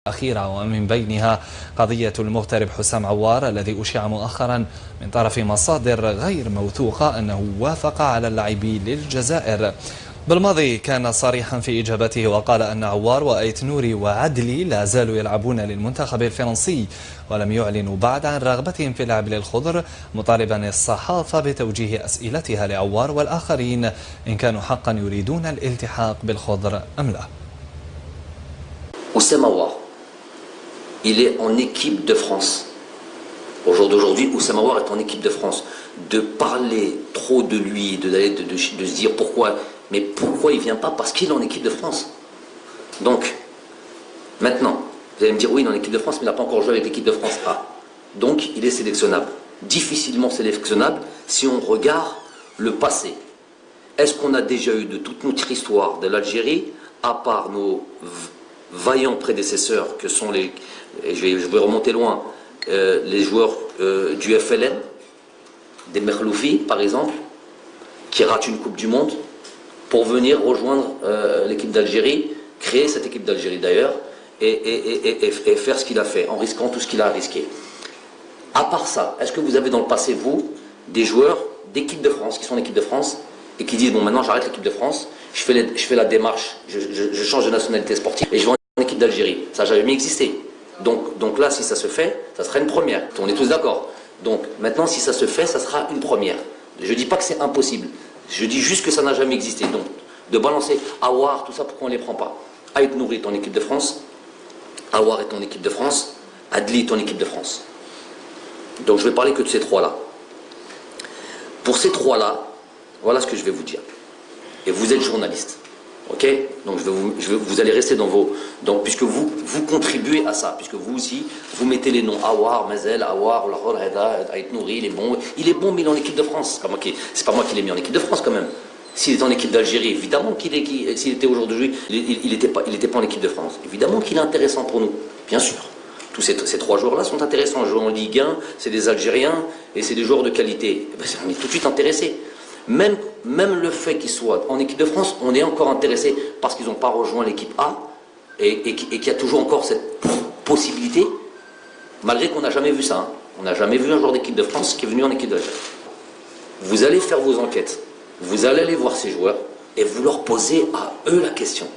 الأخيرة، ومن بينها قضية المغترب حسام عوار الذي أشيع مؤخرا من طرف مصادر غير موثوقة أنه وافق على اللعب للجزائر. بالماضي كان صريحا في إجابته وقال أن عوار وأيت نوري وعدلي لا زالوا يلعبون للمنتخب الفرنسي، ولم يعلنوا بعد عن رغبتهم في اللعب للخضر، مطالبا الصحافة بتوجيه أسئلتها لعوار والآخرين إن كانوا حقا يريدون الالتحاق بالخضر أم لا. Oussem Aouar, il est en équipe de France. Au jour d'aujourd'hui, Oussem Aouar est en équipe de France. De parler trop de lui, de se dire pourquoi, mais pourquoi il ne vient pas? Parce qu'il est en équipe de France. Donc, maintenant, vous allez me dire oui, il est en équipe de France, mais il n'a pas encore joué avec l'équipe de France A. Donc, il est sélectionnable. Difficilement sélectionnable si on regarde le passé. Est-ce qu'on a déjà eu de toute notre histoire de l'Algérie, à part nos vaillants prédécesseurs que sont les, et je vais remonter loin, les joueurs du FLN, des Merloufi par exemple, qui ratent une Coupe du Monde pour venir rejoindre l'équipe d'Algérie, créer cette équipe d'Algérie d'ailleurs, et faire ce qu'il a fait, en risquant tout ce qu'il a risqué. À part ça, est-ce que vous avez dans le passé, vous, des joueurs d'équipe de France, qui sont en équipe de France, et qui disent, bon maintenant j'arrête l'équipe de France, je fais la démarche, je change de nationalité sportive, et je vais en équipe d'Algérie. Ça n'a jamais existé. Donc là, si ça se fait, ça sera une première. On est tous d'accord. Donc maintenant, si ça se fait, ça sera une première. Je ne dis pas que c'est impossible. Je dis juste que ça n'a jamais existé. Donc, de balancer Aouar, tout ça, pourquoi on ne les prend pas? Aït Nouri est en équipe de France, Aouar est en équipe de France, Adli est en équipe de France. Donc je vais parler que de ces trois-là. Pour ces trois-là, voilà ce que je vais vous dire. Et vous êtes journaliste. Ok? Donc vous allez rester dans vos... Donc, puisque vous contribuez à ça, puisque vous aussi, vous mettez les noms Aouar, Mazel, Aouar, Lahor, Heda, Aït Nouri, il est bon, mais il est en équipe de France. C'est pas moi qui l'ai mis en équipe de France quand même. S'il est en équipe d'Algérie, évidemment s'il était aujourd'hui, il n'était pas en équipe de France. Évidemment qu'il est intéressant pour nous, bien sûr. Tous ces trois joueurs-là sont intéressants. Joueurs en Ligue 1, c'est des Algériens et c'est des joueurs de qualité. On est tout de suite intéressés. Même le fait qu'ils soient en équipe de France, on est encore intéressé parce qu'ils n'ont pas rejoint l'équipe A et qu'il y a toujours encore cette possibilité, malgré qu'on n'a jamais vu ça. Hein. On n'a jamais vu un joueur d'équipe de France qui est venu en équipe d'Algérie. Vous allez faire vos enquêtes, vous allez aller voir ces joueurs et vous leur posez à eux la question.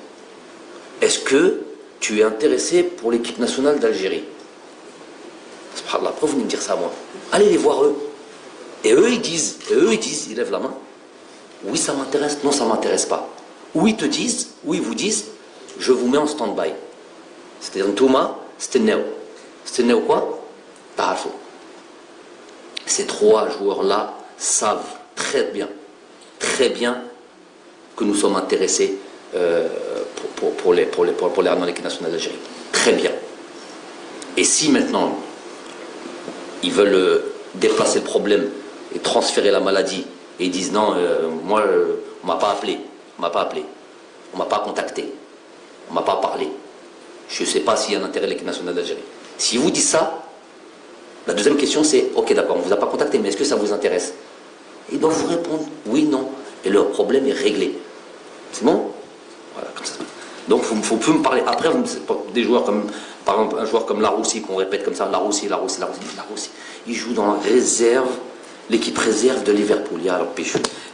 Est-ce que tu es intéressé pour l'équipe nationale d'Algérie? Subhanallah, pourquoi vous venez me dire ça à moi? Allez les voir eux. Et eux ils disent, ils lèvent la main. Oui, ça m'intéresse, non, ça ne m'intéresse pas. Ou ils te disent, ou ils vous disent, je vous mets en stand-by. C'est-à-dire, Thomas, c'était Néo. C'était Néo quoi? Tarafo. Ces trois joueurs-là savent très bien que nous sommes intéressés pour les dans l'équipe nationale d'Algérie. Très bien. Et si maintenant, ils veulent déplacer le problème et transférer la maladie, et ils disent non, moi, on ne m'a pas appelé, on ne m'a pas contacté, on ne m'a pas parlé. Je ne sais pas s'il y a un intérêt de l'équipe nationale d'Algérie. Si vous dites ça, la deuxième question c'est, ok d'accord, on ne vous a pas contacté, mais est-ce que ça vous intéresse? Ils doivent vous répondre oui, non, et leur problème est réglé. C'est bon? Voilà, comme ça. Donc il faut plus me parler. Après, des joueurs comme, par exemple, un joueur comme Laroussi, qu'on répète comme ça, Laroussi, il joue dans la réserve, l'équipe réserve de Liverpool. Il y a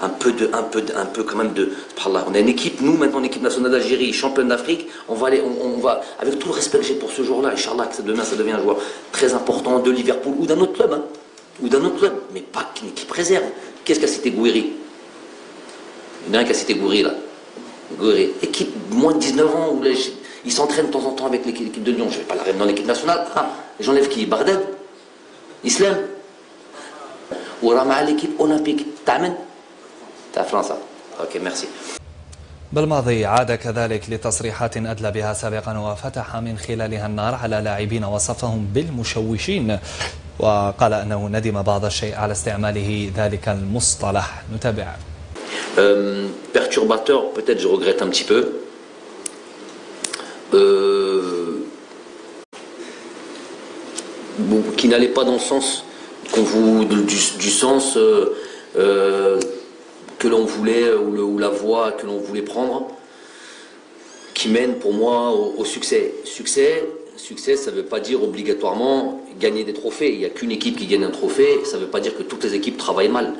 un peu quand même de... On a une équipe, nous maintenant, une équipe nationale d'Algérie, championne d'Afrique, on va, avec tout le respect que j'ai pour ce joueur-là, Inch'Allah, que demain ça devient un joueur très important de Liverpool ou d'un autre club, hein, ou d'un autre club, mais pas qu'une équipe réserve. Qu'est-ce qu'a cité Gouiri? Il y en a un qui a cité Gouiri là. Gouiri. Équipe moins de 19 ans, où il s'entraîne de temps en temps avec l'équipe de Lyon. Je ne vais pas la ramener dans l'équipe nationale. Ah, j'enlève qui? Bagdad? Islam? Ou à l'équipe olympique? T'amènes? T'as France. Ok, merci. بالماضي عاد كذلك لتصريحات أدلى بها سابقا وفتح من خلالها النار على لاعبين وصفهم بالمشوشين، وقال أنه ندم بعض الشيء على استعماله ذلك المصطلح. نتابع. Perturbateur, peut-être je regrette un petit peu. Qui n'allait pas dans le sens du sens que l'on voulait, ou la voie que l'on voulait prendre, qui mène pour moi au succès. Succès, succès, ça ne veut pas dire obligatoirement gagner des trophées. Il n'y a qu'une équipe qui gagne un trophée, ça ne veut pas dire que toutes les équipes travaillent mal.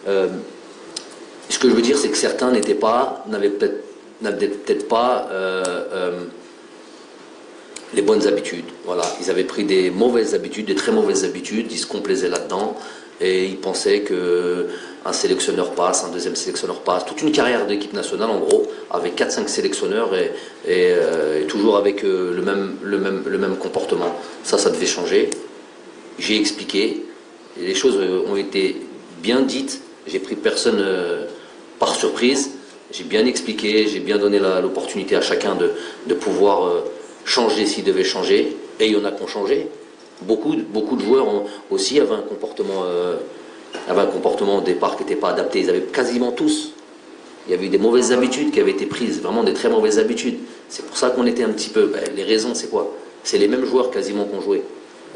Ce que je veux dire, c'est que certains n'avaient peut-être pas les bonnes habitudes. Voilà. Ils avaient pris des mauvaises habitudes, des très mauvaises habitudes, ils se complaisaient là-dedans et ils pensaient qu'un sélectionneur passe, un deuxième sélectionneur passe. Toute une carrière d'équipe nationale, en gros, avec 4-5 sélectionneurs et toujours avec le même comportement. Ça devait changer. J'ai expliqué, et les choses ont été bien dites, j'ai pris personne par surprise, j'ai bien expliqué, j'ai bien donné l'opportunité à chacun de pouvoir changer s'il devait changer, et il y en a qui ont changé. Beaucoup de joueurs aussi avaient un comportement au départ qui n'était pas adapté. Ils avaient quasiment tous. Il y avait eu des mauvaises habitudes qui avaient été prises, vraiment des très mauvaises habitudes. C'est pour ça qu'on était un petit peu... les raisons, c'est quoi? C'est les mêmes joueurs quasiment qu'on jouait.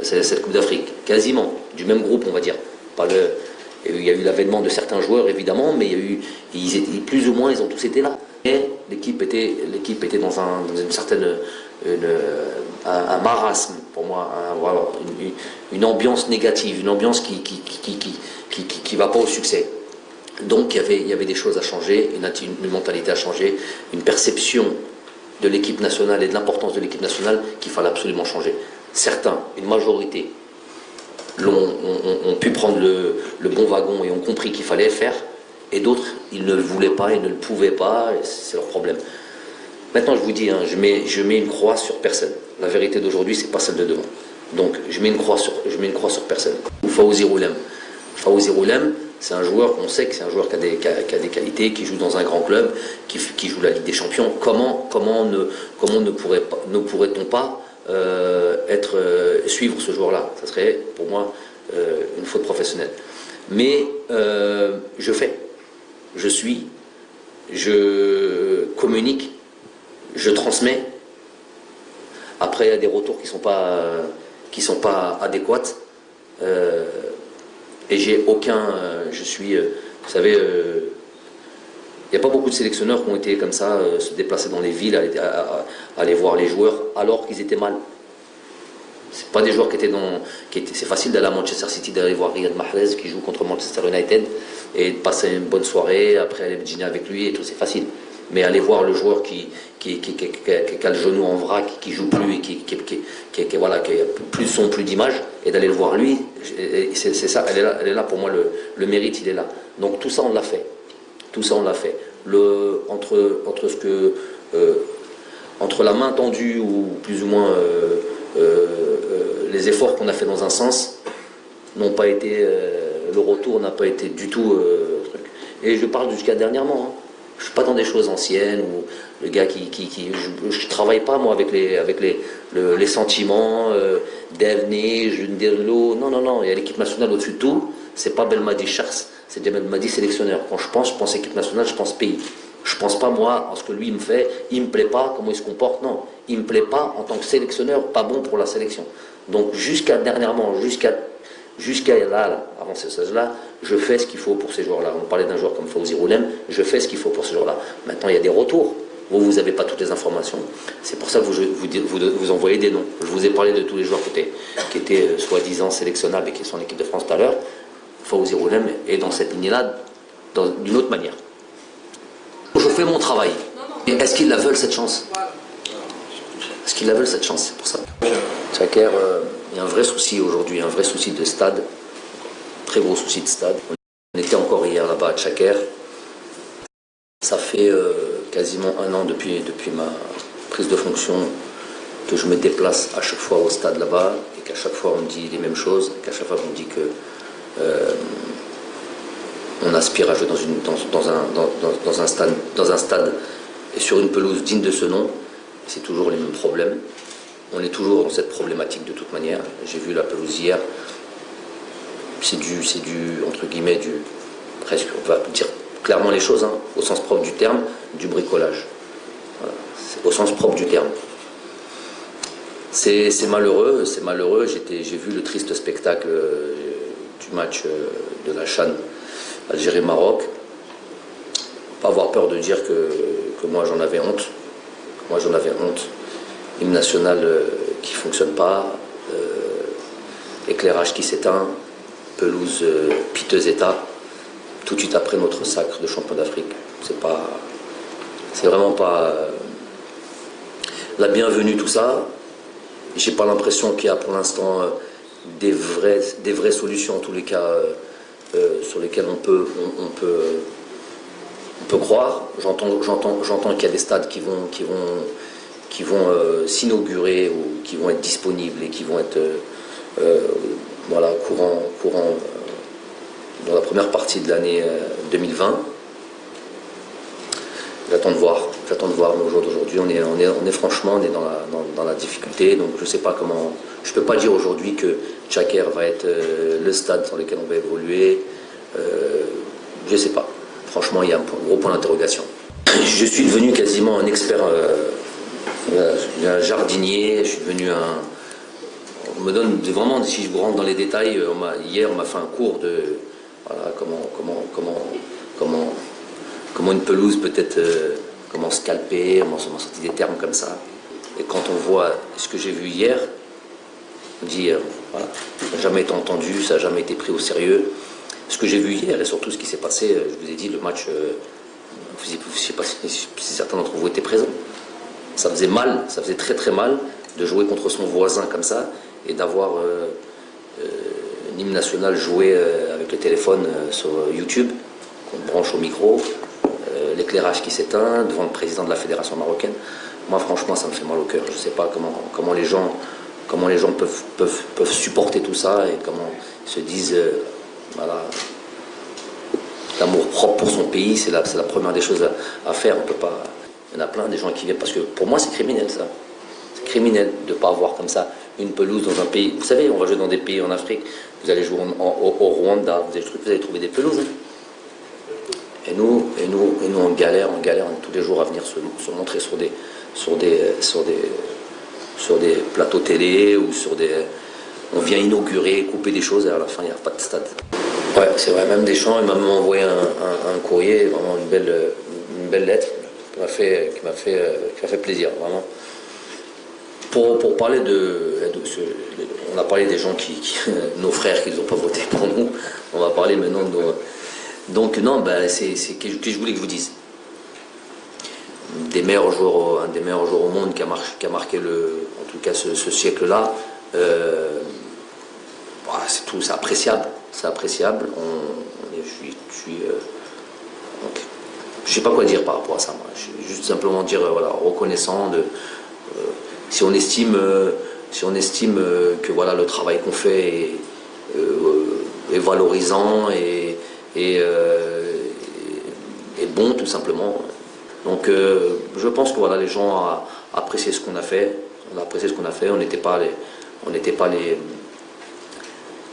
C'est cette Coupe d'Afrique, quasiment, du même groupe, on va dire. Il y a eu l'avènement de certains joueurs, évidemment, mais plus ou moins, ils ont tous été là. Et l'équipe était dans une certaine... un marasme, pour moi, une ambiance négative, une ambiance qui va pas au succès. Donc il y avait des choses à changer, une mentalité à changer, une perception de l'équipe nationale et de l'importance de l'équipe nationale qu'il fallait absolument changer. Certains, une majorité, ont pu prendre le bon wagon et ont compris qu'il fallait faire, et d'autres, ils ne le voulaient pas, ils ne le pouvaient pas, c'est leur problème. Maintenant, je vous dis, je mets une croix sur personne. La vérité d'aujourd'hui, c'est pas celle de devant. Donc, je mets une croix sur personne. Fawzi Roulem. Fawzi Roulem, c'est un joueur qu'on sait que c'est un joueur qui a des qualités, qui joue dans un grand club, qui joue la Ligue des Champions. Comment ne pourrait-on pas suivre ce joueur-là? Ça serait, pour moi, une faute professionnelle. Mais je suis, je communique, je transmets. Après, il y a des retours qui sont pas adéquats. Et j'ai aucun... vous savez, il n'y a pas beaucoup de sélectionneurs qui ont été comme ça, se déplacer dans les villes, aller voir les joueurs, alors qu'ils étaient mal. C'est pas des joueurs qui étaient c'est facile d'aller à Manchester City, d'aller voir Riyad Mahrez qui joue contre Manchester United et de passer une bonne soirée, après aller dîner avec lui et tout, c'est facile. Mais aller voir le joueur qui a le genou en vrac, qui joue plus et qui a plus de son, plus d'image, et d'aller le voir lui, c'est ça, elle est là pour moi, le mérite, il est là. Donc tout ça on l'a fait. Tout ça on l'a fait. Entre la main tendue ou plus ou moins les efforts qu'on a fait dans un sens n'ont pas été, le retour n'a pas été du tout truc. Et je parle jusqu'à dernièrement. Hein. Je ne suis pas dans des choses anciennes où le gars je travaille pas moi avec les sentiments d'Elné, Junderlo. Non. Il y a l'équipe nationale au-dessus de tout. C'est pas Belmadi Chars, c'est Belmadi sélectionneur. Quand je pense équipe nationale, je pense pays. Je pense pas moi en ce que lui il me fait, il me plaît pas, comment il se comporte, non. Il me plaît pas en tant que sélectionneur, pas bon pour la sélection. Donc jusqu'à dernièrement, jusqu'à là, avant ce stage-là, je fais ce qu'il faut pour ces joueurs-là. On parlait d'un joueur comme Fawzi Roulem, je fais ce qu'il faut pour ces joueurs-là. Maintenant, il y a des retours. Vous n'avez pas toutes les informations. C'est pour ça que vous envoyez des noms. Je vous ai parlé de tous les joueurs qui étaient soi-disant sélectionnables et qui sont en équipe de France tout à l'heure. Fawzi Roulem est dans cette lignée-là d'une autre manière. Je fais mon travail. Et est-ce qu'ils la veulent cette chance? Est-ce qu'ils la veulent cette chance? C'est pour ça. Tchaker, il y a un vrai souci aujourd'hui, un vrai souci de stade. Très gros souci de stade. On était encore hier là-bas à Tchaker. Ça fait quasiment un an depuis ma prise de fonction que je me déplace à chaque fois au stade là-bas et qu'à chaque fois on me dit les mêmes choses, qu'à chaque fois on me dit que on aspire à jouer dans un stade et sur une pelouse digne de ce nom. C'est toujours les mêmes problèmes. On est toujours dans cette problématique de toute manière. J'ai vu la pelouse hier. C'est du entre guillemets, presque, on va dire clairement les choses, hein, au sens propre du terme, du bricolage. Voilà. Au sens propre du terme. C'est malheureux, c'est malheureux. J'ai vu le triste spectacle du match de la CHAN Algérie-Maroc. Pas avoir peur de dire que moi j'en avais honte. Moi j'en avais honte. Hymne national qui ne fonctionne pas, éclairage qui s'éteint, pelouse piteux état, tout de suite après notre sacre de champion d'Afrique. C'est vraiment pas la bienvenue tout ça. J'ai pas l'impression qu'il y a pour l'instant des vraies solutions en tous les cas sur lesquelles on peut croire. J'entends qu'il y a des stades qui vont s'inaugurer ou qui vont être disponibles et qui vont être voilà, courant dans la première partie de l'année 2020. J'attends de voir. Mais au jour d'aujourd'hui, on est franchement dans la difficulté. Donc je sais pas comment. Je peux pas dire aujourd'hui que Tchaker va être le stade sur lequel on va évoluer. Je sais pas. Franchement, il y a un gros point d'interrogation. Je suis devenu quasiment un expert, un jardinier. Je suis devenu un. On me donne vraiment, si je vous rentre dans les détails, hier on m'a fait un cours de voilà, comment une pelouse peut être, comment scalper, on m'a sorti des termes comme ça. Et quand on voit ce que j'ai vu hier, on dit, voilà, ça n'a jamais été entendu, ça n'a jamais été pris au sérieux. Ce que j'ai vu hier et surtout ce qui s'est passé, je vous ai dit, le match, je ne sais pas si certains d'entre vous étaient présents. Ça faisait mal, ça faisait très très mal de jouer contre son voisin comme ça et d'avoir l'hymne national joué avec le téléphone sur YouTube, qu'on branche au micro, l'éclairage qui s'éteint devant le président de la fédération marocaine. Moi franchement ça me fait mal au cœur. Je ne sais pas comment les gens peuvent supporter tout ça et comment ils se disent voilà, l'amour propre pour son pays, c'est la première des choses à faire. On peut pas. Il y en a plein des gens qui viennent parce que pour moi c'est criminel ça. C'est criminel de ne pas avoir comme ça une pelouse dans un pays. Vous savez, on va jouer dans des pays en Afrique, vous allez jouer au Rwanda, vous allez trouver des pelouses. Hein. Et nous on galère tous les jours à venir se montrer sur des plateaux télé ou sur des. On vient inaugurer, couper des choses et à la fin il n'y a pas de stade. Ouais, c'est vrai, même Deschamps, il m'a même envoyé un courrier, vraiment une belle lettre qui m'a fait plaisir, vraiment. Pour parler on a parlé des gens nos frères qui n'ont pas voté pour nous, on va parler maintenant de nos. Donc non, ben, c'est que je voulais que je vous dise. Un des meilleurs joueurs au monde qui a marqué en tout cas ce siècle-là. Voilà, c'est tout, c'est appréciable. Je sais pas quoi dire par rapport à ça. Moi. Je vais juste simplement dire voilà, reconnaissant de. Si on estime que voilà, le travail qu'on fait est valorisant et bon tout simplement. Donc je pense que voilà, les gens ont apprécié ce qu'on a fait. On n'était pas les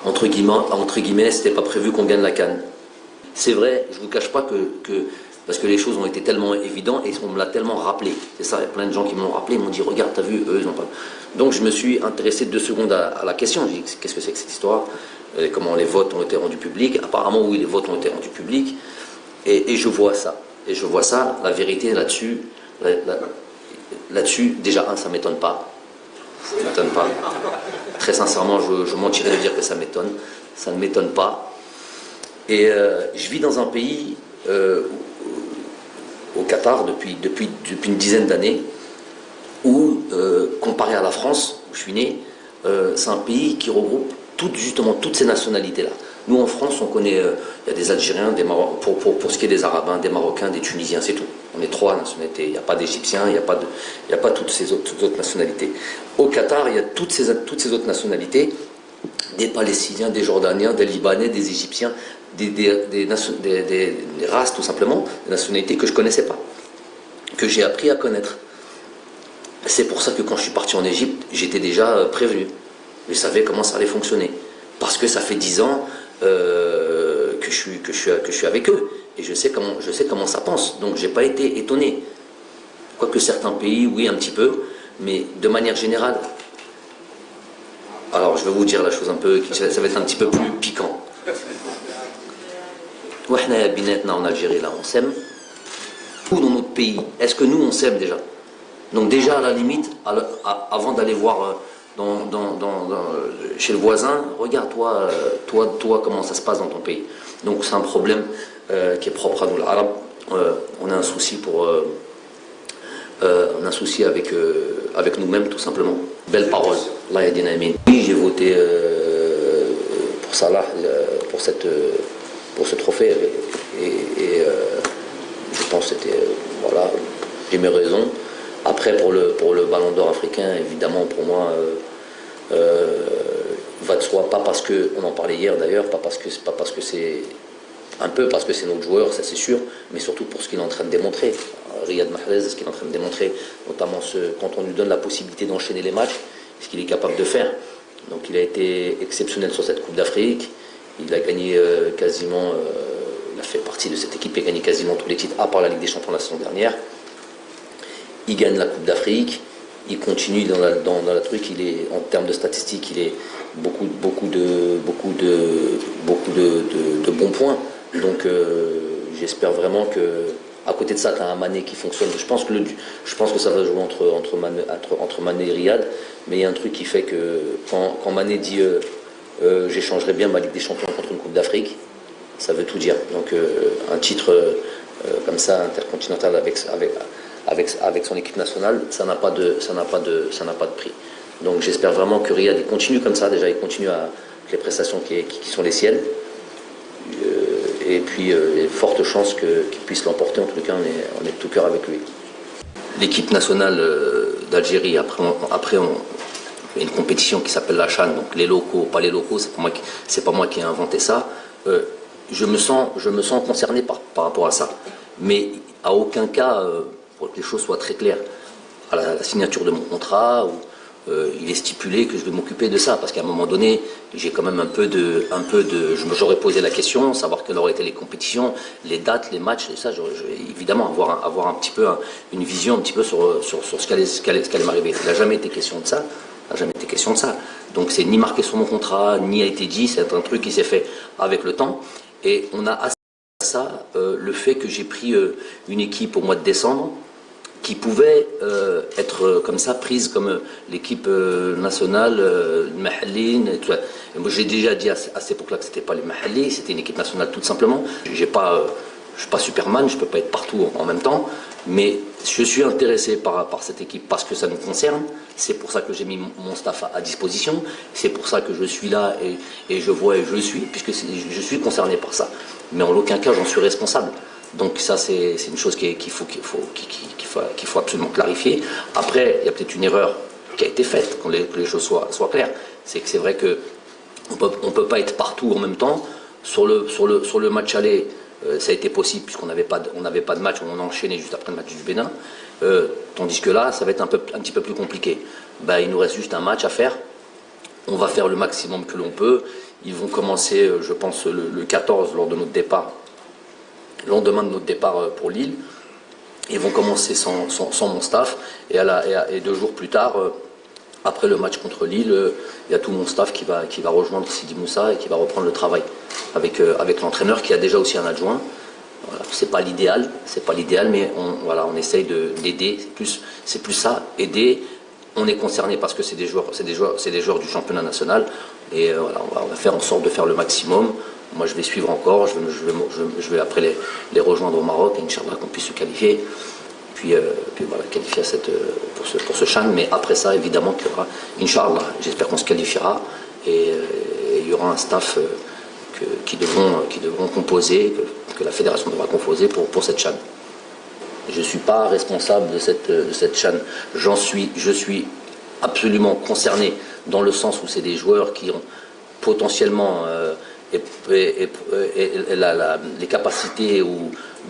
entre guillemets, c'était pas prévu qu'on gagne la CAN. C'est vrai, je vous cache pas que parce que les choses ont été tellement évidentes et on me l'a tellement rappelé. C'est ça, il y a plein de gens qui m'ont rappelé, ils m'ont dit regarde, t'as vu, eux ils n'ont pas. Donc je me suis intéressé 2 secondes à la question. J'ai dit qu'est-ce que c'est que cette histoire, comment les votes ont été rendus publics. Apparemment oui, les votes ont été rendus publics et je vois ça. Et je vois ça, la vérité là-dessus, déjà ça m'étonne pas. Ça ne m'étonne pas. Très sincèrement, je mentirais de dire que ça m'étonne. Ça ne m'étonne pas. Et je vis dans un pays, au Qatar, depuis une dizaine d'années, où, comparé à la France, où je suis né, c'est un pays qui regroupe toutes ces nationalités-là. Nous, en France, on connaît, il y a des Algériens, pour ce qui est des Arabes, des Marocains, des Tunisiens, c'est tout. On est 3 nationalités. Il n'y a pas d'Égyptiens, il n'y a pas toutes ces autres nationalités. Au Qatar, il y a toutes ces autres nationalités, des Palestiniens, des Jordaniens, des Libanais, des Égyptiens, des races tout simplement, des nationalités que je ne connaissais pas, que j'ai appris à connaître. C'est pour ça que quand je suis parti en Égypte, j'étais déjà prévenu. Je savais comment ça allait fonctionner. Parce que ça fait 10 ans que je suis avec eux. Et je sais comment ça pense. Donc je n'ai pas été étonné. Quoique certains pays, oui, un petit peu. Mais de manière générale. Alors je vais vous dire la chose un peu, ça va être un petit peu plus piquant. En Algérie, là, on s'aime. Où dans notre pays, est-ce que nous, on s'aime déjà? Donc déjà, à la limite, avant d'aller voir chez le voisin, regarde-toi, toi, comment ça se passe dans ton pays. Donc c'est un problème qui est propre à nous, l'arabe. On a un souci avec nous-mêmes, tout simplement. Belle parole. Allah yadina amin. Oui, j'ai voté pour Salah, pour ce trophée. Et je pense que c'était... voilà, j'ai mes raisons. Après, pour le Ballon d'Or africain, évidemment, pour moi, va de soi, pas parce que, on en parlait hier d'ailleurs, pas parce que c'est un peu parce que c'est notre joueur, ça c'est sûr, mais surtout pour ce qu'il est en train de démontrer. Riyad Mahrez, ce qu'il est en train de démontrer, notamment quand on lui donne la possibilité d'enchaîner les matchs, ce qu'il est capable de faire. Donc il a été exceptionnel sur cette Coupe d'Afrique, il a gagné quasiment, il a fait partie de cette équipe, il a gagné quasiment tous les titres, à part la Ligue des Champions la saison dernière. Il gagne la Coupe d'Afrique, il continue dans la truc, il est, en termes de statistiques, il est beaucoup de bons points. Donc j'espère vraiment que, à côté de ça, tu as un Mané qui fonctionne. Je pense que ça va jouer entre Mané et Riyad, mais il y a un truc qui fait que quand Mané dit j'échangerais bien ma Ligue des Champions contre une Coupe d'Afrique, ça veut tout dire. Donc un titre comme ça, intercontinental avec son équipe nationale, ça n'a pas de prix. Donc j'espère vraiment que Riyad il continue comme ça, déjà il continue avec les prestations qui sont les siennes. Et puis il y a de fortes chances qu'il puisse l'emporter, en tout cas on est de tout cœur avec lui. L'équipe nationale d'Algérie, après on il y a une compétition qui s'appelle la CHAN, donc les locaux, pas les locaux, c'est pas moi qui ai inventé ça. Je me sens concerné par rapport à ça. Mais à aucun cas, pour que les choses soient très claires, à la signature de mon contrat, il est stipulé que je vais m'occuper de ça, parce qu'à un moment donné, j'ai quand même j'aurais posé la question, savoir quelles auraient été les compétitions, les dates, les matchs, et ça, évidemment, avoir un petit peu une vision un petit peu sur ce qu'allait m'arriver. Il n'a jamais été question de ça. Donc c'est ni marqué sur mon contrat, ni a été dit, c'est un truc qui s'est fait avec le temps. Et on a assisté à ça, le fait que j'ai pris une équipe au mois de décembre, qui pouvait être comme ça, prise comme l'équipe nationale, Mahalline. Moi j'ai déjà dit à cette époque-là que c'était pas les Mahalli, c'était une équipe nationale tout simplement. Je ne suis pas Superman, je ne peux pas être partout en même temps, mais je suis intéressé par cette équipe parce que ça nous concerne. C'est pour ça que j'ai mis mon staff à disposition, c'est pour ça que je suis là et je vois et je suis, puisque je suis concerné par ça. Mais en aucun cas j'en suis responsable. Donc ça c'est une chose qu'il faut absolument clarifier. Après, il y a peut-être une erreur qui a été faite, que les choses soient claires. C'est que c'est vrai qu'on peut pas être partout en même temps. Sur le match aller, ça a été possible puisqu'on n'avait pas de match, on a enchaîné juste après le match du Bénin. Tandis que là, ça va être un petit peu plus compliqué. Il nous reste juste un match à faire. On va faire le maximum que l'on peut. Ils vont commencer, je pense, le 14 lors de notre départ, le lendemain de notre départ pour Lille. Ils vont commencer sans mon staff. Et 2 jours plus tard, après le match contre Lille, il y a tout mon staff qui va rejoindre Sidi Moussa et qui va reprendre le travail avec l'entraîneur qui a déjà aussi un adjoint. Voilà, c'est pas l'idéal, mais on essaye d'aider. C'est plus ça, aider. On est concerné parce que c'est des joueurs du championnat national. Et voilà, on va faire en sorte de faire le maximum. Moi, je vais suivre encore. Je vais après les rejoindre au Maroc, et Inch'Allah qu'on puisse se qualifier. Puis voilà, qualifier pour ce CHAN. Mais après ça, évidemment qu'il y aura, Inch'Allah, j'espère qu'on se qualifiera. Et il y aura un staff qui devront composer, que la fédération devra composer pour cette CHAN. Je ne suis pas responsable de cette CHAN. Je suis absolument concerné dans le sens où c'est des joueurs qui ont potentiellement les capacités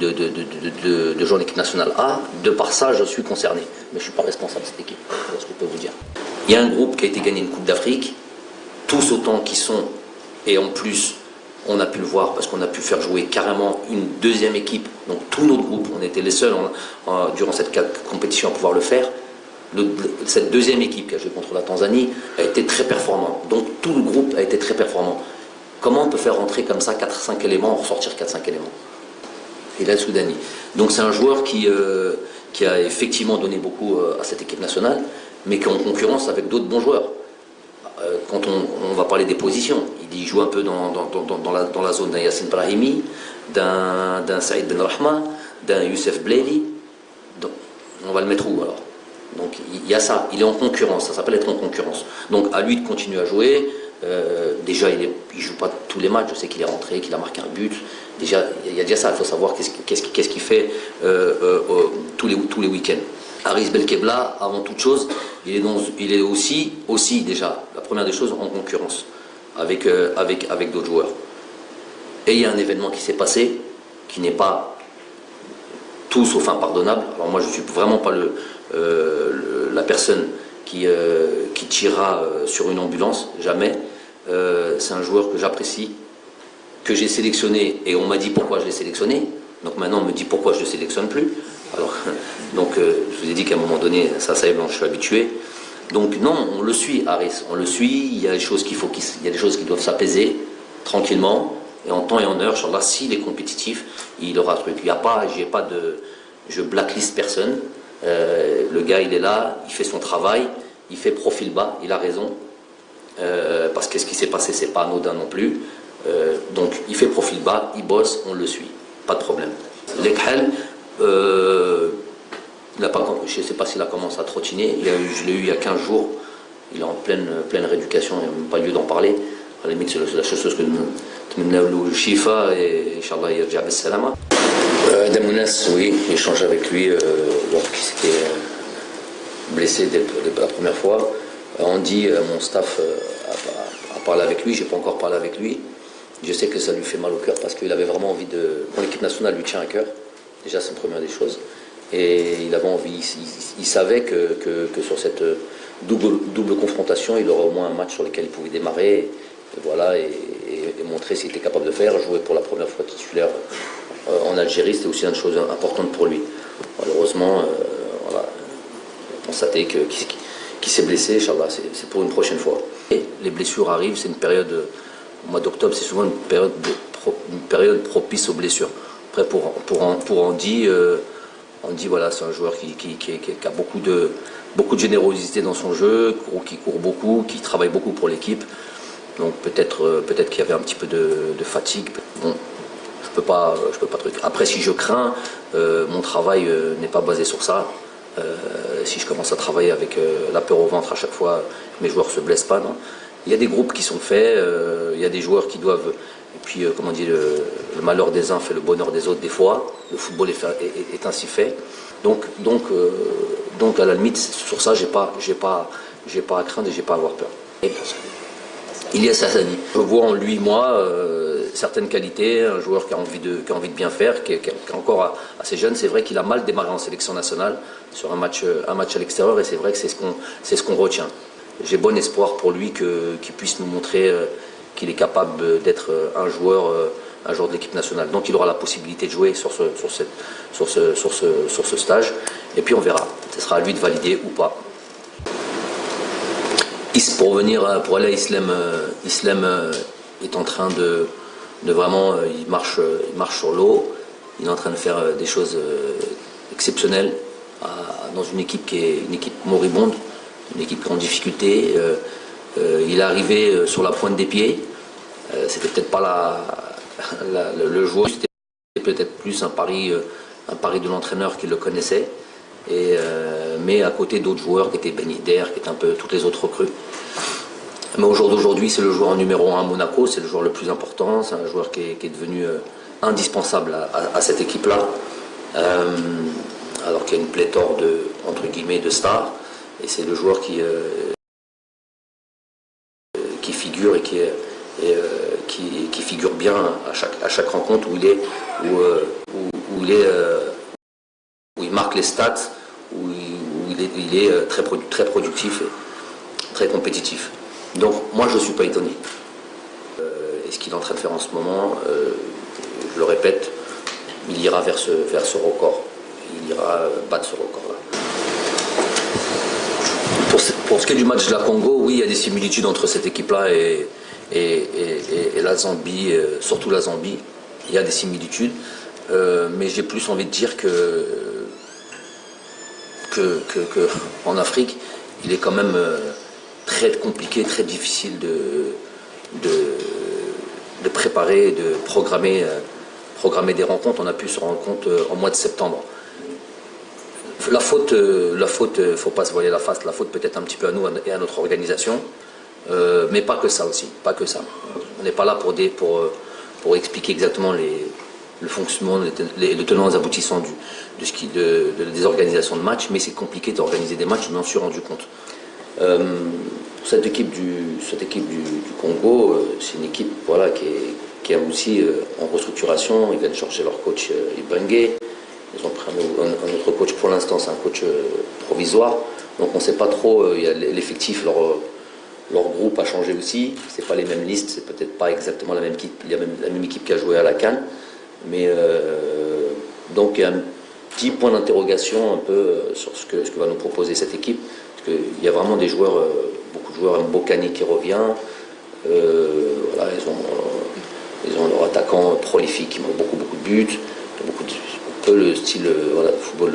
de jouer en équipe nationale A. De par ça, je suis concerné. Mais je ne suis pas responsable de cette équipe. Voilà ce que je peux vous dire. Il y a un groupe qui a été gagné une Coupe d'Afrique, tous autant qui sont, et en plus, on a pu le voir parce qu'on a pu faire jouer carrément une deuxième équipe. Donc tout notre groupe, on était les seuls durant cette compétition à pouvoir le faire. Cette deuxième équipe qui a joué contre la Tanzanie a été très performante. Donc tout le groupe a été très performant. Comment on peut faire rentrer comme ça 4-5 éléments, ressortir 4-5 éléments? Il a le Soudani. Donc c'est un joueur qui a effectivement donné beaucoup à cette équipe nationale, mais qui est en concurrence avec d'autres bons joueurs. parler des positions. Il joue un peu dans la zone d'un Yassine Brahimi, d'un Saïd Ben Rahma, d'un Youssef Bleli. Donc, on va le mettre où alors? Donc il y a ça, il est en concurrence, ça s'appelle être en concurrence. Donc à lui de continuer à jouer. Déjà il ne joue pas tous les matchs, je sais qu'il est rentré, qu'il a marqué un but. Déjà il y a déjà ça, il faut savoir qu'est-ce qu'il fait tous les week-ends. Haris Belkebla, avant toute chose, il est aussi déjà, la première des choses, en concurrence avec d'autres joueurs. Et il y a un événement qui s'est passé, qui n'est pas tout sauf impardonnable. Alors moi je ne suis vraiment pas la personne qui tirera sur une ambulance, jamais. C'est un joueur que j'apprécie, que j'ai sélectionné, et on m'a dit pourquoi je l'ai sélectionné. Donc maintenant on me dit pourquoi je ne le sélectionne plus. Alors, donc je vous ai dit qu'à un moment donné, ça y est, je suis habitué. Donc non, on le suit, Haris, on le suit. Il y a des choses il y a des choses qui doivent s'apaiser tranquillement et en temps et en heure. Inch'Allah, s'il est compétitif, il aura un truc. Je blacklist personne. Le gars, il est là, il fait son travail, il fait profil bas, il a raison. Parce que ce qui s'est passé, c'est pas anodin non plus. Donc il fait profil bas, il bosse, on le suit, pas de problème. L'Ekhel, je ne sais pas s'il a commencé à trottiner, je l'ai eu il y a 15 jours, il est en pleine rééducation, il n'y a même pas lieu d'en parler. À la limite, c'est la chose que nous Shifa et Inch'Allah, il revient Salama. Damounas, oui, j'ai échangé avec lui lorsqu'il s'était blessé dès la première fois. Andy, mon staff, a parlé avec lui, j'ai pas encore parlé avec lui. Je sais que ça lui fait mal au cœur parce qu'il avait vraiment envie de... Bon, l'équipe nationale lui tient à cœur, déjà c'est une première des choses. Et il avait envie, il savait que sur cette double confrontation, il aurait au moins un match sur lequel il pouvait démarrer, et voilà, et montrer ce qu'il était capable de faire. Jouer pour la première fois titulaire en Algérie, c'était aussi une chose importante pour lui. Malheureusement, voilà, constater qu'il s'est blessé, Inch'Allah, c'est pour une prochaine fois. Et les blessures arrivent, c'est une période, au mois d'octobre, c'est souvent une période propice aux blessures. Après, pour Andy, voilà, c'est un joueur qui a beaucoup de générosité dans son jeu, qui court beaucoup, qui travaille beaucoup pour l'équipe. Donc peut-être qu'il y avait un petit peu de fatigue. Bon, je peux pas truc. Après, si je crains, mon travail n'est pas basé sur ça. Si je commence à travailler avec la peur au ventre à chaque fois, mes joueurs ne se blessent pas. Non. Il y a des groupes qui sont faits, il y a des joueurs qui doivent... Et puis, comme on dit, le malheur des uns fait le bonheur des autres des fois. Le football est ainsi fait. Donc à la limite, sur ça, j'ai pas à craindre et j'ai pas à avoir peur. Il y a Sassani. Je vois en lui, moi, certaines qualités, un joueur qui a envie de bien faire, qui est encore assez jeune. C'est vrai qu'il a mal démarré en sélection nationale sur un match à l'extérieur, et c'est vrai que c'est ce qu'on retient. J'ai bon espoir pour lui qu'il puisse nous montrer qu'il est capable d'être un joueur de l'équipe nationale. Donc il aura la possibilité de jouer sur ce stage, et puis on verra. Ce sera à lui de valider ou pas. Pour aller à Islam est en train de vraiment, il marche sur l'eau, il est en train de faire des choses exceptionnelles dans une équipe qui est une équipe moribonde, une équipe qui est en difficulté. Il est arrivé sur la pointe des pieds, c'était peut-être pas le joueur, c'était peut-être plus un pari de l'entraîneur qui le connaissait. Mais à côté d'autres joueurs qui étaient Ben Yedder, qui étaient un peu toutes les autres recrues. Mais au jour d'aujourd'hui, c'est le joueur numéro 1 à Monaco, c'est le joueur le plus important, c'est un joueur qui est devenu indispensable à cette équipe-là, alors qu'il y a une pléthore entre guillemets de stars, et c'est le joueur qui figure et qui figure bien à chaque rencontre où il marque les stats, où il est très productif et très compétitif. Donc moi je ne suis pas étonné. Et ce qu'il est en train de faire en ce moment, je le répète, il ira vers ce record. Il ira battre ce record-là. Pour ce qui est du match de la Congo, oui, il y a des similitudes entre cette équipe-là et la Zambie, surtout la Zambie. Il y a des similitudes, mais j'ai plus envie de dire que en Afrique, il est quand même très compliqué, très difficile de préparer, de programmer des rencontres. On a pu se rendre compte en mois de septembre. La faute, faut pas se voiler la face, la faute peut-être un petit peu à nous et à notre organisation, mais pas que ça aussi, pas que ça. On n'est pas là pour expliquer exactement le fonctionnement, le tenant et les aboutissants des organisations de matchs, mais c'est compliqué d'organiser des matchs, je m'en suis rendu compte. Cette équipe du Congo, c'est une équipe voilà, qui est aussi en restructuration. Ils viennent chercher leur coach Ibenge. Ils ont pris un autre coach pour l'instant, c'est un coach provisoire. Donc on ne sait pas trop, l'effectif, leur groupe a changé aussi. Ce n'est pas les mêmes listes, c'est peut-être pas exactement la même équipe. Il y a même la même équipe qui a joué à la CAN. Mais donc il y a un petit point d'interrogation un peu sur ce que va nous proposer cette équipe. Parce qu'il y a vraiment des joueurs, beaucoup de joueurs, Mbokani qui revient. Voilà, ils ont leur attaquant prolifique qui marque beaucoup de buts. Un peu le style voilà, de football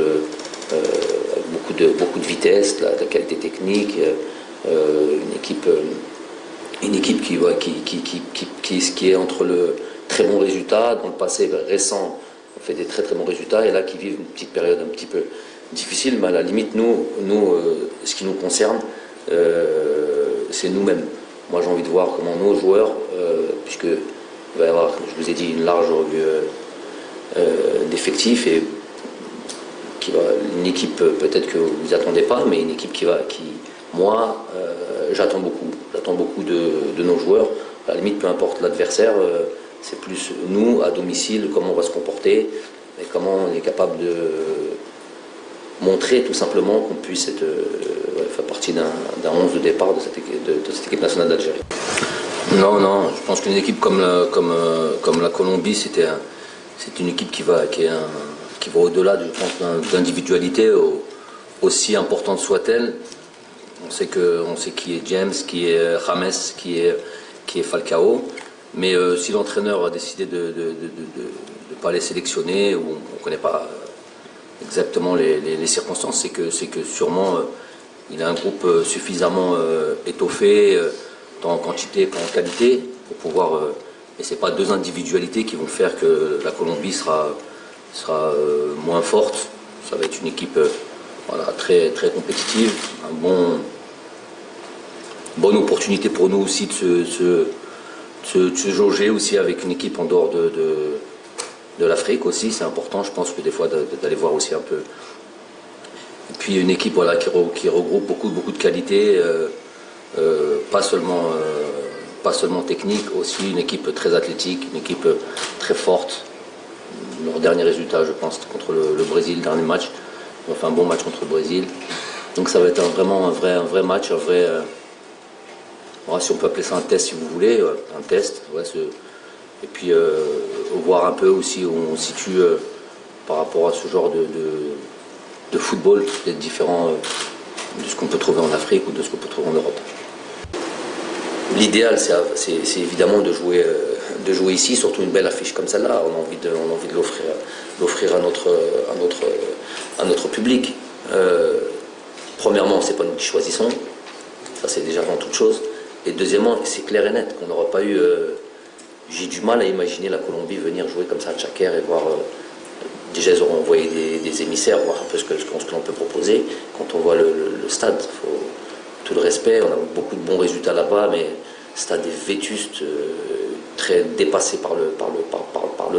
avec beaucoup de vitesse, de la qualité technique, une équipe qui est entre le très bon résultat, dans le passé récent, on fait des très bons résultats, et là qui vivent une petite période un petit peu difficile, mais à la limite, nous ce qui nous concerne, c'est nous-mêmes. Moi j'ai envie de voir comment nos joueurs, puisque il va y avoir, je vous ai dit, une large d'effectifs, et une équipe peut-être que vous n'y attendez pas, mais une équipe moi j'attends beaucoup de nos joueurs. À la limite, peu importe l'adversaire, c'est plus nous à domicile, comment on va se comporter et comment on est capable de montrer tout simplement qu'on puisse faire partie d'un 11 de départ de cette équipe nationale d'Algérie. Non, je pense qu'une équipe comme la Colombie, c'est une équipe qui va au-delà d'individualité, aussi importante soit-elle. On sait qui est James, qui est James, qui est Falcao. Mais si l'entraîneur a décidé de ne pas les sélectionner, ou on ne connaît pas exactement les circonstances, c'est que sûrement il a un groupe suffisamment étoffé, tant en quantité qu'en qualité, pour pouvoir... et ce n'est pas deux individualités qui vont faire que la Colombie sera moins forte. Ça va être une équipe voilà, très compétitive, bonne opportunité pour nous aussi de se jauger aussi avec une équipe en dehors de l'Afrique aussi. C'est important, je pense, que des fois d'aller voir aussi un peu. Et puis une équipe voilà, qui regroupe beaucoup de qualités, pas seulement technique, aussi une équipe très athlétique, une équipe très forte. Leur dernier résultat, je pense, contre le Brésil, dernier match. Ils ont fait un bon match contre le Brésil. Donc ça va être vraiment un vrai match, si on peut appeler ça un test si vous voulez, un test. Ouais, et puis voir un peu aussi où on se situe par rapport à ce genre de football, peut-être différent de ce qu'on peut trouver en Afrique ou de ce qu'on peut trouver en Europe. L'idéal, c'est évidemment de jouer ici, surtout une belle affiche comme celle-là. On a envie de l'offrir à notre public. Premièrement, c'est pas nous qui choisissons, ça c'est déjà avant toute chose. Et deuxièmement, c'est clair et net qu'on n'aura pas eu... j'ai du mal à imaginer la Colombie venir jouer comme ça à Tchaker et voir... déjà, ils auront envoyé des émissaires, voir un peu ce que l'on peut proposer. Quand on voit le stade, faut tout le respect, on a beaucoup de bons résultats là-bas, mais le stade est vétuste, très dépassé par le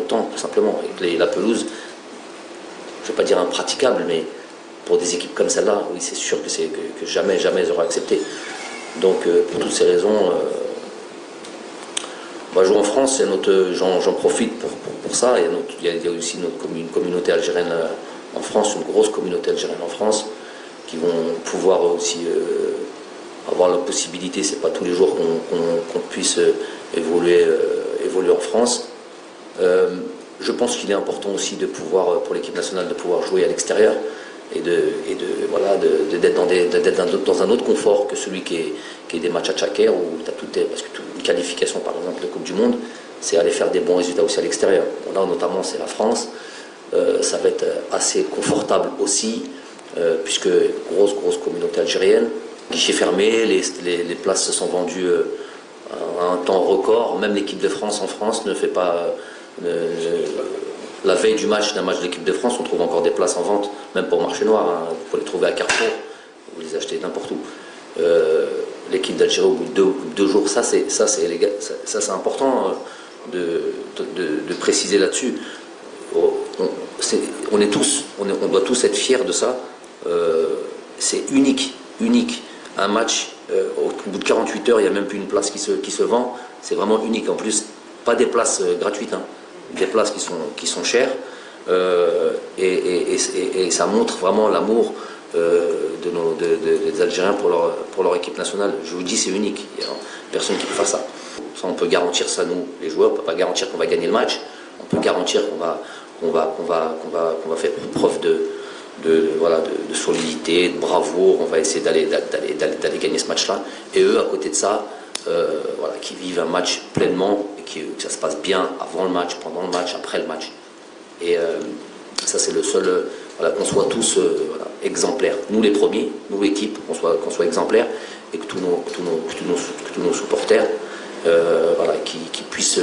temps, tout simplement. Avec la pelouse, je ne vais pas dire impraticable, mais pour des équipes comme celle-là, oui, c'est sûr que jamais ils auraient accepté. Donc, pour toutes ces raisons, moi, jouer en France, j'en profite pour ça. Il y a aussi une communauté algérienne en France, une grosse communauté algérienne en France, qui vont pouvoir aussi avoir la possibilité, c'est pas tous les jours qu'on puisse évoluer en France. Je pense qu'il est important aussi de pouvoir, pour l'équipe nationale, de pouvoir jouer à l'extérieur et d'être dans un autre confort que celui qui est des matchs à Tchaker, où tu as parce que une qualification par exemple de Coupe du Monde, c'est aller faire des bons résultats aussi à l'extérieur. Là notamment c'est la France, ça va être assez confortable aussi, puisque grosse communauté algérienne, guichet fermé, les places se sont vendues un temps record. Même l'équipe de France en France ne fait pas... la veille du match d'un match de l'équipe de France, on trouve encore des places en vente, même pour marché noir. Hein. Vous pouvez les trouver à Carrefour, vous les achetez n'importe où. L'équipe d'Algérie au bout de deux jours, ça c'est important de préciser là-dessus. On doit tous être fiers de ça. C'est unique. Un match, au bout de 48 heures, il n'y a même plus une place qui se vend. C'est vraiment unique. En plus, pas des places gratuites, hein. Des places qui sont chères. Et ça montre vraiment l'amour des Algériens pour leur équipe nationale. Je vous dis, c'est unique. Il n'y a personne qui peut faire ça. Ça, on peut garantir ça, nous, les joueurs. On ne peut pas garantir qu'on va gagner le match. On peut garantir qu'on va faire preuve de solidité, de bravoure. On va essayer d'aller gagner ce match-là. Et eux, à côté de ça, qui vivent un match pleinement, et que ça se passe bien avant le match, pendant le match, après le match. Et ça, c'est le seul... qu'on soit tous exemplaires. Nous, les premiers, nous, l'équipe, qu'on soit exemplaires, et que tous nos supporters qui puissent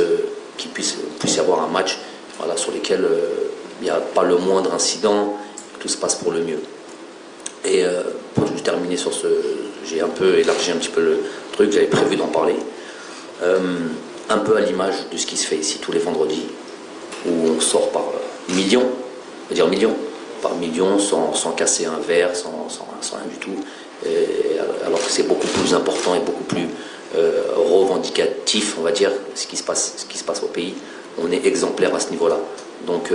y avoir un match sur lequel il n'y a pas le moindre incident, que tout se passe pour le mieux. Et pour terminer sur ce... J'ai un peu élargi un petit peu le truc, j'avais prévu d'en parler. Un peu à l'image de ce qui se fait ici tous les vendredis, où on sort par millions, par millions, sans casser un verre, sans rien du tout. Alors que c'est beaucoup plus important et beaucoup plus revendicatif, on va dire, ce qui se passe au pays. On est exemplaire à ce niveau-là. Donc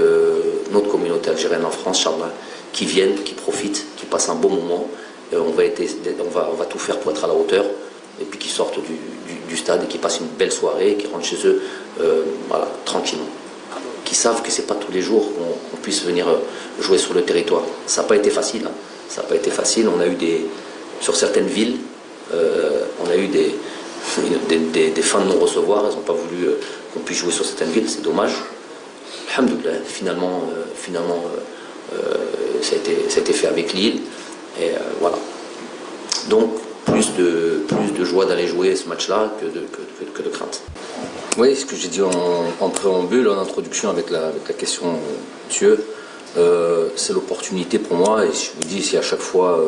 notre communauté algérienne en France, Inch'Allah, qui viennent, qui profitent, qui passent un bon moment, on va tout faire pour être à la hauteur, et puis qui sortent du stade et qui passent une belle soirée, qui rentrent chez eux tranquillement. Qui savent que c'est pas tous les jours qu'on puisse venir jouer sur le territoire. Ça n'a pas été facile. Hein. Ça n'a pas été facile. On a eu sur certaines villes, on a eu des fins de non-recevoir. Elles n'ont pas voulu qu'on puisse jouer sur certaines villes. C'est dommage. Alhamdoulilah, finalement, ça a été fait avec Lille. Et voilà. Donc, plus de joie d'aller jouer ce match-là que de crainte. Oui, ce que j'ai dit en préambule, en introduction avec la question, monsieur, c'est l'opportunité pour moi, et je vous dis, si à chaque fois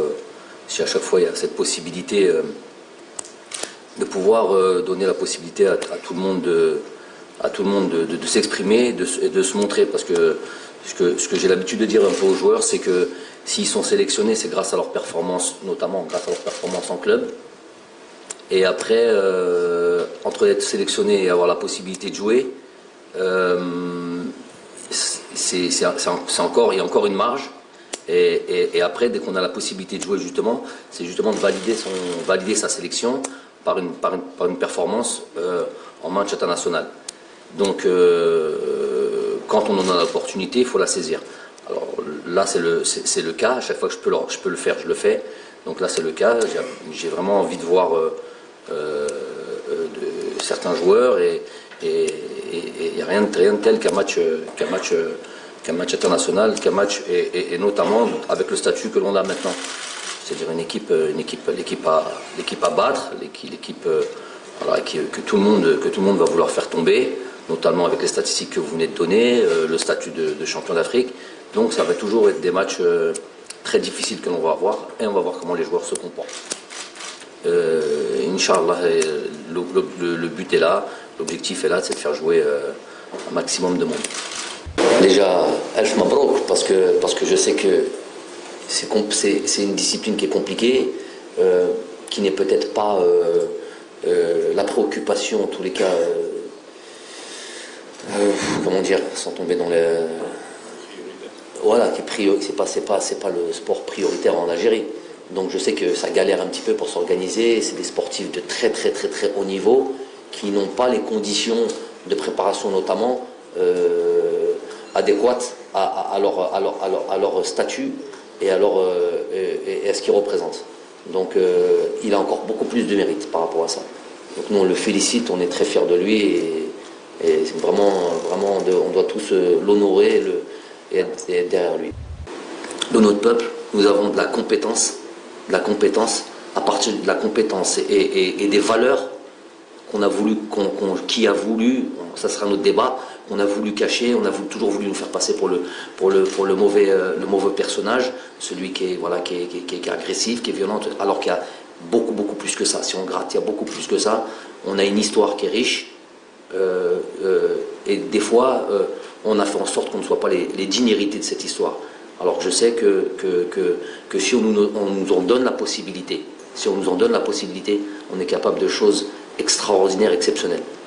il y a cette possibilité de pouvoir donner la possibilité à tout le monde de s'exprimer et de se montrer, parce que ce que j'ai l'habitude de dire un peu aux joueurs, c'est que s'ils sont sélectionnés, c'est grâce à leur performance, notamment grâce à leur performance en club. Et après, entre être sélectionné et avoir la possibilité de jouer, il y a encore une marge. Et après, dès qu'on a la possibilité de jouer, justement, c'est justement de valider sa sélection par une performance en match international. Donc, quand on en a l'opportunité, il faut la saisir. Alors là, c'est le cas. À chaque fois que je peux le faire, je le fais. Donc là, c'est le cas. J'ai vraiment envie de voir de certains joueurs, et il n'y a rien de tel qu'un match international, et notamment avec le statut que l'on a maintenant. C'est-à-dire l'équipe à battre, l'équipe que tout le monde va vouloir faire tomber, notamment avec les statistiques que vous venez de donner, le statut de champion d'Afrique. Donc ça va toujours être des matchs très difficiles que l'on va avoir, et on va voir comment les joueurs se comportent. Inch'Allah, le but est là, l'objectif est là, c'est de faire jouer un maximum de monde. Déjà, Alf Mabrouk, parce que je sais que c'est une discipline qui est compliquée, qui n'est peut-être pas la préoccupation, en tous les cas, comment dire, sans tomber dans les... Voilà, c'est pas le sport prioritaire en Algérie. Donc je sais que ça galère un petit peu pour s'organiser. C'est des sportifs de très très très très haut niveau qui n'ont pas les conditions de préparation notamment adéquates à leur statut et à ce qu'ils représentent. Donc il a encore beaucoup plus de mérite par rapport à ça. Donc nous on le félicite, on est très fiers de lui, et c'est vraiment on doit tous l'honorer et être derrière lui. Dans notre peuple, nous avons de la compétence, à partir de la compétence et des valeurs qu'on a voulu, qui a voulu, ça sera notre débat, qu'on a voulu cacher, on a toujours voulu nous faire passer pour le mauvais personnage, celui qui est, voilà, qui est agressif, qui est violent, alors qu'il y a beaucoup plus que ça. Si on gratte, il y a beaucoup plus que ça. On a une histoire qui est riche, et des fois, on a fait en sorte qu'on ne soit pas les dignes hérités de cette histoire. Alors je sais que si on nous en donne la possibilité, on est capable de choses extraordinaires, exceptionnelles.